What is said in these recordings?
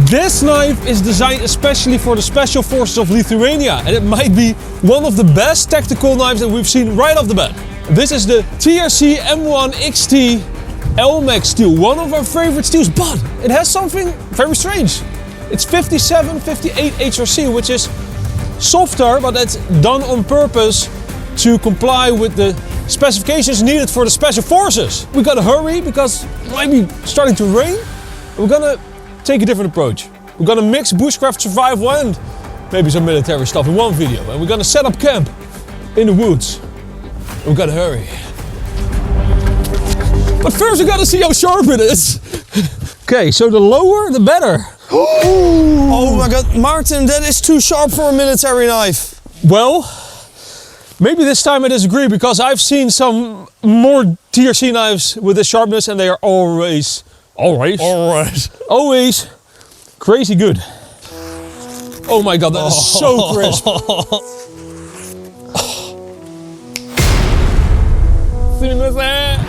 This knife is designed especially for the special forces of Lithuania, and it might be one of the best tactical knives that we've seen right off the bat. This is the TRC M1 XT Elmax steel, one of our favorite steels, but it has something very strange. It's 57, 58 HRC, which is softer, but that's done on purpose to comply with the specifications needed for the special forces. We gotta hurry because it might be starting to rain. We're gonna take a different approach. We're gonna mix bushcraft survival and maybe some military stuff in one video. And we're gonna set up camp in the woods. We gotta hurry. But first we gotta see how sharp it is. Okay, so the lower the better. Oh my god, Martin, that is too sharp for a military knife. Well, maybe this time I disagree, because I've seen some more TRC knives with this sharpness and they are always crazy good. Oh my god, that is so crisp.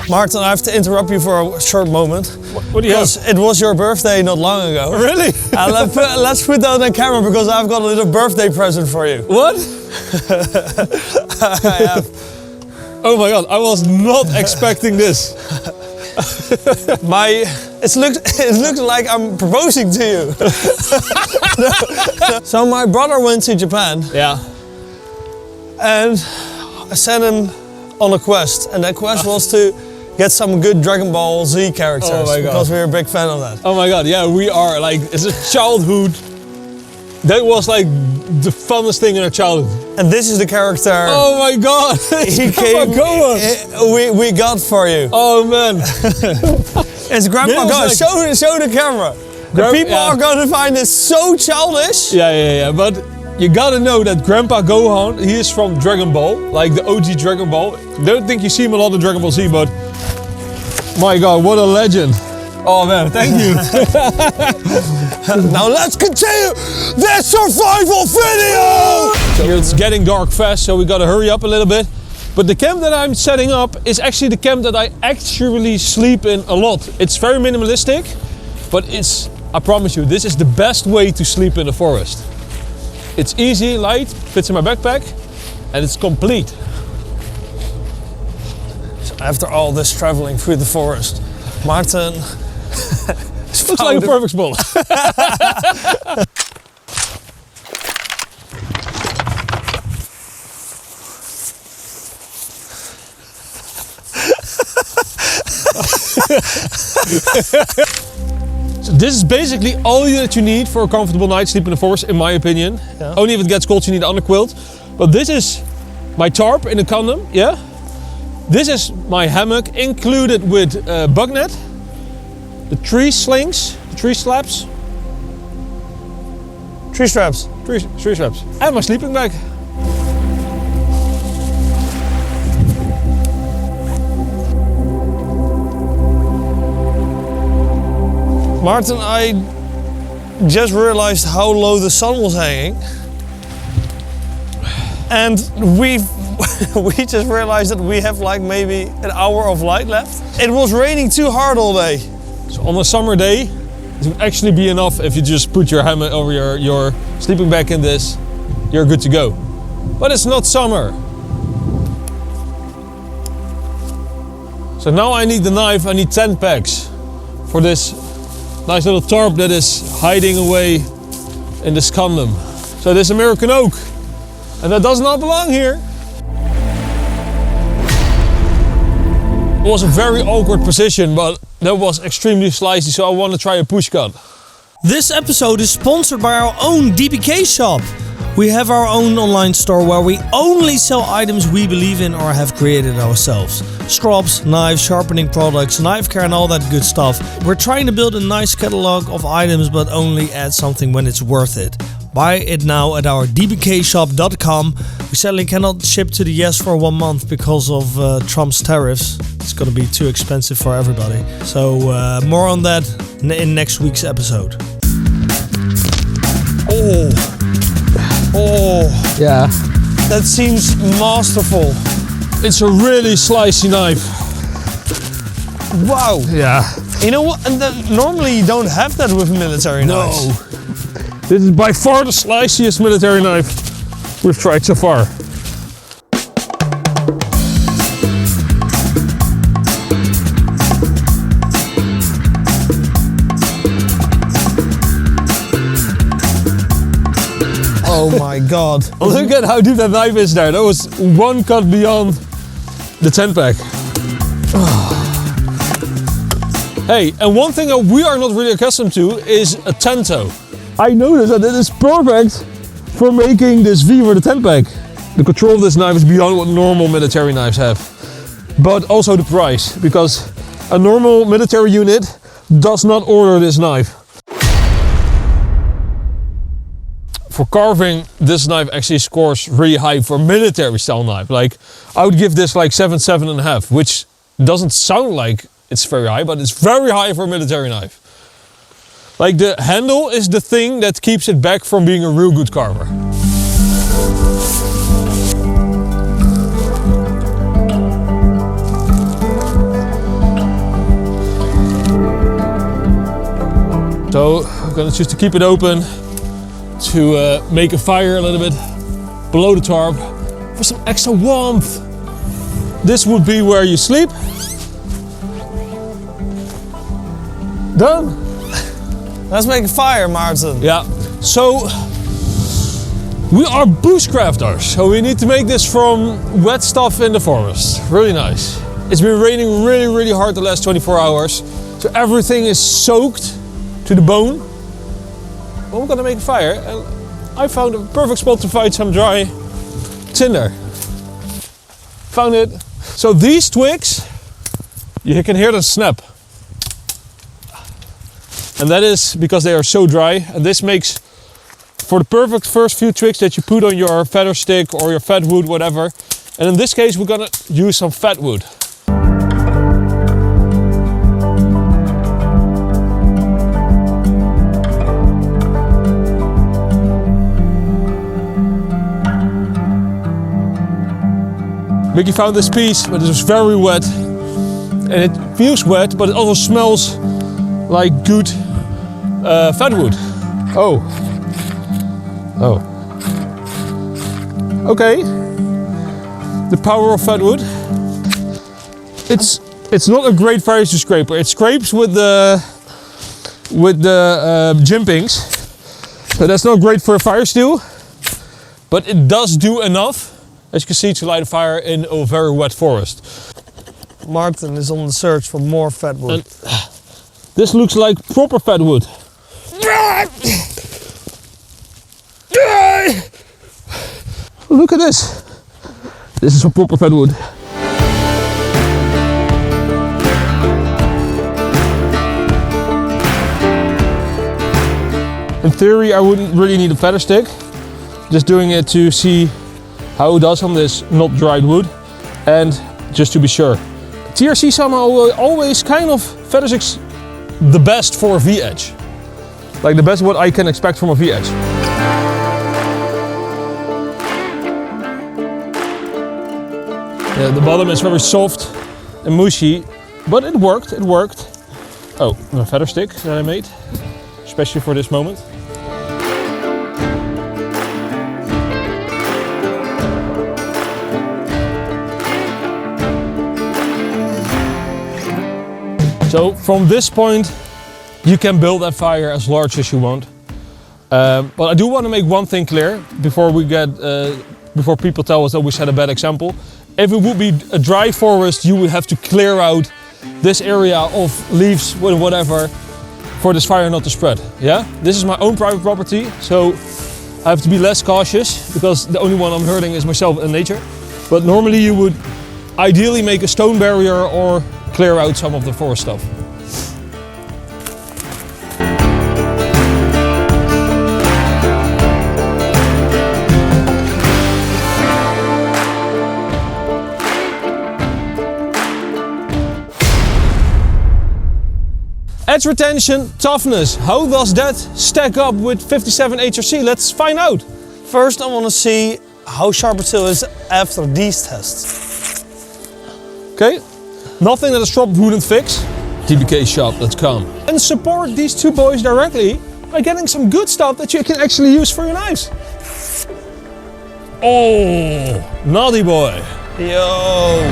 Martin, I have to interrupt you for a short moment. What do you have? Because it was your birthday not long ago. Really? Let's put that on camera because I've got a little birthday present for you. What? I have. Oh my god, I was not expecting this. It looks like I'm proposing to you. So my brother went to Japan. Yeah. And I sent him on a quest, and that quest was to get some good Dragon Ball Z characters. Oh my god. Because we're a big fan of that. Oh my god, yeah, we are. Like, it's a childhood. That was like the funnest thing in our childhood. And this is the character. Oh my god, we got for you. Oh man. It's Grandpa Go. Like, show the camera. The people are going to find this so childish. Yeah. But you gotta know that Grandpa Gohan, he is from Dragon Ball, like the OG Dragon Ball. Don't think you see him a lot of Dragon Ball Z, but my god, what a legend. Oh man, thank you. Now let's continue this survival video! So it's getting dark fast, so we gotta hurry up a little bit. But the camp that I'm setting up is actually the camp that I actually sleep in a lot. It's very minimalistic, but I promise you, this is the best way to sleep in the forest. It's easy, light, fits in my backpack, and it's complete. So after all this traveling through the forest, Martin looks like a perfect spot. So this is basically all that you need for a comfortable night's sleep in the forest, in my opinion. Yeah. Only if it gets cold you need an underquilt. But this is my tarp in the condom, yeah? This is my hammock included with bug net. The tree slings, the tree straps. Tree straps. Tree straps. And my sleeping bag. Martin, I just realized how low the sun was hanging. And we just realized that we have like maybe an hour of light left. It was raining too hard all day. So on a summer day, it would actually be enough if you just put your hammock over your sleeping bag in this, you're good to go. But it's not summer. So now I need the knife, I need 10 packs for this nice little tarp that is hiding away in this condom. So this American oak, and that does not belong here. It was a very awkward position, but that was extremely slicey, so I want to try a push cut. This episode is sponsored by our own DPK shop. We have our own online store where we only sell items we believe in or have created ourselves. Strops, knives, sharpening products, knife care and all that good stuff. We're trying to build a nice catalog of items but only add something when it's worth it. Buy it now at our dbkshop.com. We sadly cannot ship to the US for 1 month because of Trump's tariffs. It's going to be too expensive for everybody. So more on that in next week's episode. Oh, Yeah. that seems masterful. It's a really slicey knife. Wow. Yeah. You know what? And normally you don't have that with military knives. This is by far the sliciest military knife we've tried so far. Oh my god. Look at how deep that knife is there. That was one cut beyond the 10 pack. Hey, and one thing that we are not really accustomed to is a Tanto. I noticed that it is perfect for making this V for the 10 pack. The control of this knife is beyond what normal military knives have. But also the price, because a normal military unit does not order this knife. For carving, this knife actually scores really high for military style knife. Like, I would give this like 7, 7.5, which doesn't sound like it's very high, but it's very high for a military knife. Like, the handle is the thing that keeps it back from being a real good carver. So I'm gonna choose to keep it open to make a fire a little bit below the tarp for some extra warmth. This would be where you sleep. Done. Let's make a fire, Martin. Yeah. So we are bushcrafters, so we need to make this from wet stuff in the forest. Really nice. It's been raining really, really hard the last 24 hours, so everything is soaked to the bone. Well, we're gonna make a fire, and I found a perfect spot to find some dry tinder. Found it. So these twigs, you can hear them snap. And that is because they are so dry, and this makes for the perfect first few twigs that you put on your feather stick or your fat wood, whatever. And in this case, we're gonna use some fat wood. Mikkie found this piece, but it was very wet. And it feels wet, but it also smells like good fat wood. Oh. Oh. Okay. The power of fat wood. It's not a great fire scraper. It scrapes with the jimpings. So that's not great for a fire steel. But it does do enough, as you can see, to light a fire in a very wet forest. Martin is on the search for more fat wood. And this looks like proper fat wood. Look at this. This is some proper fat wood. In theory, I wouldn't really need a feather stick. Just doing it to see how it does on this not dried wood, and just to be sure. TRC somehow always kind of feather sticks the best for a V-edge. Like the best what I can expect from a V-edge. Yeah, the bottom is very soft and mushy, but it worked, it worked. Oh, a feather stick that I made, especially for this moment. So from this point, you can build that fire as large as you want. But I do want to make one thing clear before we get, before people tell us that we set a bad example. If it would be a dry forest, you would have to clear out this area of leaves, whatever, for this fire not to spread. Yeah, this is my own private property, so I have to be less cautious because the only one I'm hurting is myself and nature. But normally you would ideally make a stone barrier or clear out some of the forest stuff. Edge retention, toughness, how does that stack up with 57 HRC? Let's find out. First, I want to see how sharp it still is after these tests. Okay, nothing that a strop wouldn't fix. dbkshop.com. And support these two boys directly by getting some good stuff that you can actually use for your knives. Oh, naughty boy. Yo.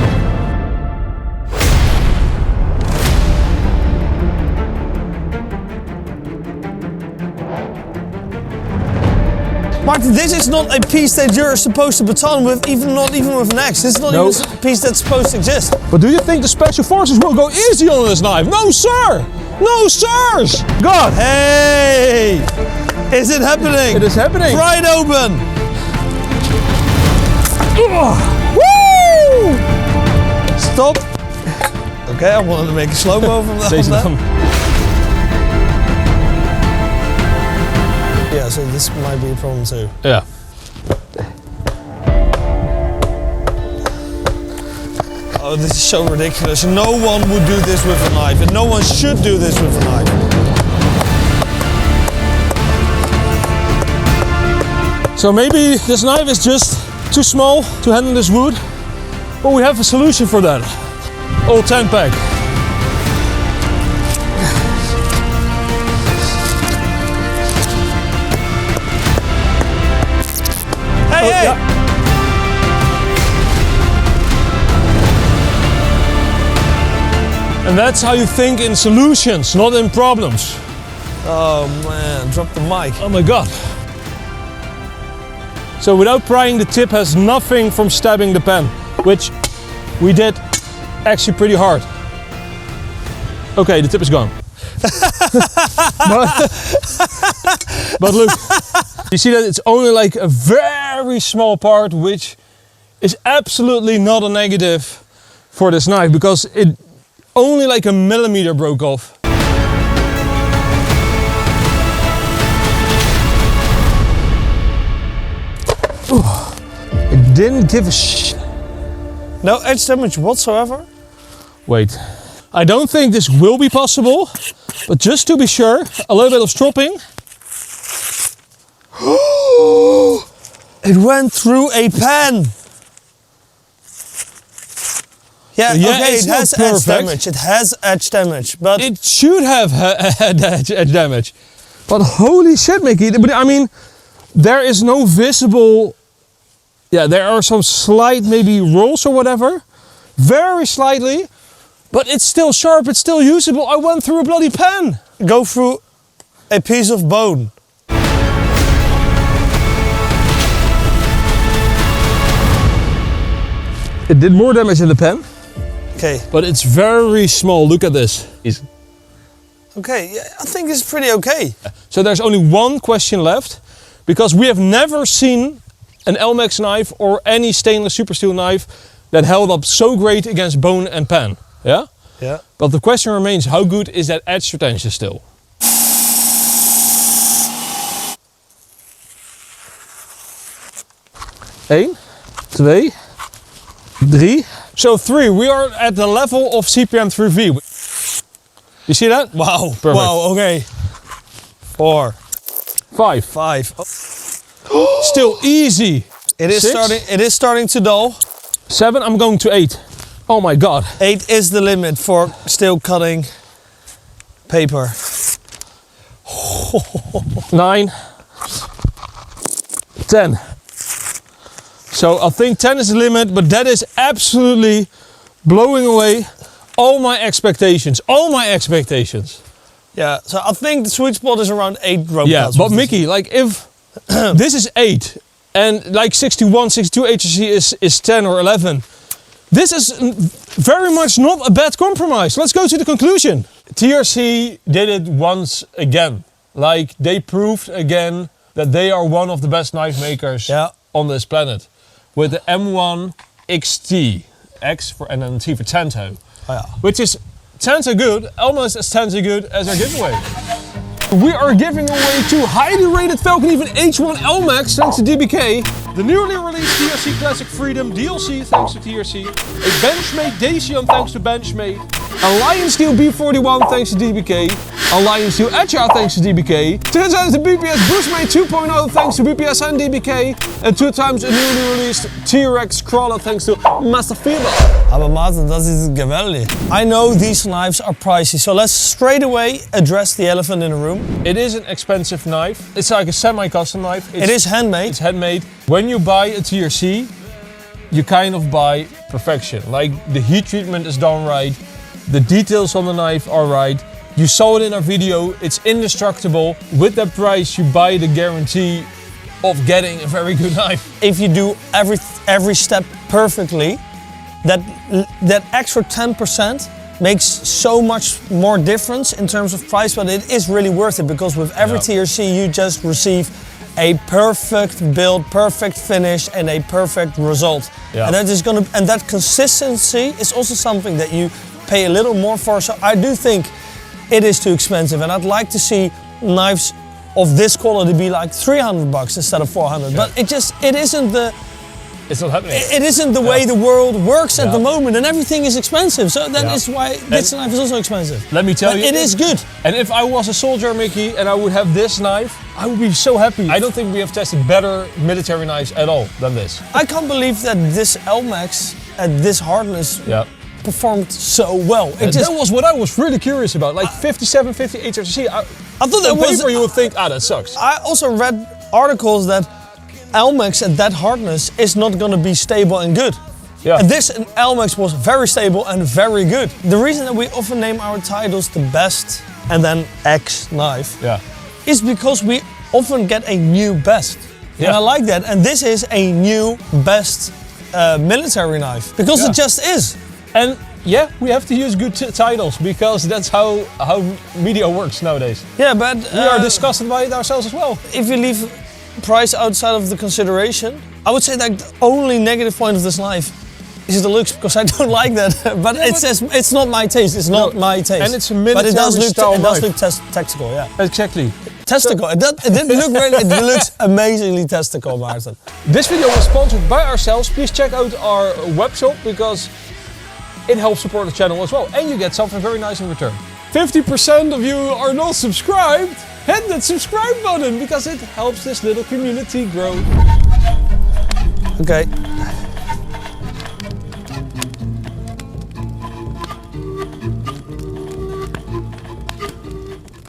Martin, this is not a piece that you're supposed to baton with, not even with an axe. This is not even a piece that's supposed to exist. But do you think the special forces will go easy on this knife? No, sir! No, sirs! God! Hey! Is it happening? It is happening. Pry it open! Woo! Stop. Okay, I wanted to make a slow-mo from that. Yeah, so this might be a problem too. Yeah. Oh, this is so ridiculous. No one would do this with a knife, and no one should do this with a knife. So maybe this knife is just too small to handle this wood, but we have a solution for that. Old 10 pack. Hey, hey! Yeah. And that's how you think in solutions, not in problems. Oh man, drop the mic. Oh my God. So without prying, the tip has nothing from stabbing the pen, which we did actually pretty hard. Okay, the tip is gone. but look, you see that it's only like a very small part, which is absolutely not a negative for this knife, because it only like a millimeter broke off. It didn't give a shit. No edge damage whatsoever? Wait, I don't think this will be possible, but just to be sure, a little bit of stropping. It went through a pen. Yeah, okay, it's it has not edge perfect. damage. It has edge damage, but It should have had edge damage. But holy shit, Mikkie. But I mean, there is no visible... Yeah, there are some slight maybe rolls or whatever. Very slightly. But it's still sharp, it's still usable. I went through a bloody pen. go through a piece of bone. It did more damage in the pen. Okay. But it's very small. Look at this. Okay, yeah, I think it's pretty okay. So there's only one question left, because we have never seen an Elmax knife or any stainless super steel knife that held up so great against bone and pen. Yeah? Yeah. But the question remains, how good is that edge retention still? Eén, twee, drie. So 3, we are at the level of CPM 3V. You see that? Wow. Perfect. Wow, okay. 4, 5. 5. Still easy. It is starting to dull. 7, I'm going to 8. Oh my God. 8 is the limit for steel cutting paper. 9, 10. So I think 10 is the limit, but that is absolutely blowing away all my expectations. All my expectations. Yeah, so I think the sweet spot is around 8 rope Yeah, cuts. but Mikkie, like if this is 8 and like 61, 62 HRC is 10 or 11, this is very much not a bad compromise. Let's go to the conclusion. TRC did it once again. Like they proved again that they are one of the best knife makers on this planet. With the M1 XT, X for and then T for Tanto, which is Tanto good, almost as Tanto good as our giveaway. We are giving away 2 highly rated Falcon even H1 Elmax thanks to DBK, the newly released TRC Classic Freedom DLC thanks to TRC, a Benchmade Dacium thanks to Benchmade, a Lion Steel B41 thanks to DBK, a Alliance to Agile thanks to DBK. 2000 BPS Bushmate 2.0 thanks to BPS and DBK. And 2 times a newly released T-Rex Crawler thanks to Master Fiber. Aber Martin, das ist geweldig. I know these knives are pricey, so let's straight away address the elephant in the room. It is an expensive knife. It's like a semi-custom knife. It is handmade. It's handmade. When you buy a TRC, you kind of buy perfection. Like the heat treatment is done right, the details on the knife are right. You saw it in our video, it's indestructible. With that price, you buy the guarantee of getting a very good knife. If you do every step perfectly, that extra 10% makes so much more difference in terms of price, but it is really worth it because with every TRC you just receive a perfect build, perfect finish, and a perfect result. Yeah. And that consistency is also something that you pay a little more for. So I do think it is too expensive, and I'd like to see knives of this quality be like $300 instead of $400. Yeah. But it isn't the. It's not happening. It isn't the way the world works at the moment, and everything is expensive. So that is why this knife is also expensive. Let me tell you, it is good. And if I was a soldier, Mikkie, and I would have this knife, I would be so happy. I don't think we have tested better military knives at all than this. I can't believe that this Elmax at this hardness performed so well. That was what I was really curious about. Like 57, 58 TRC. I thought that was. You would think, that sucks. I also read articles that Elmax at that hardness is not going to be stable and good. Yeah. And this Elmax was very stable and very good. The reason that we often name our titles the best and then X knife is because we often get a new best. Yeah. And I like that. And this is a new best military knife because it just is. And yeah, we have to use good titles because that's how media works nowadays. Yeah, but we are disgusted by it ourselves as well. If you leave price outside of the consideration, I would say that the only negative point of this knife is the looks, because I don't like that. But it says it's not my taste. It's not my taste. And it's a military style It knife. does look tactical, yeah. Exactly. Testicle. It didn't look really. It looks amazingly testicle, Martin. This video was sponsored by ourselves. Please check out our webshop because it helps support the channel as well, and you get something very nice in return. 50% of you are not subscribed. Hit that subscribe button because it helps this little community grow. Okay.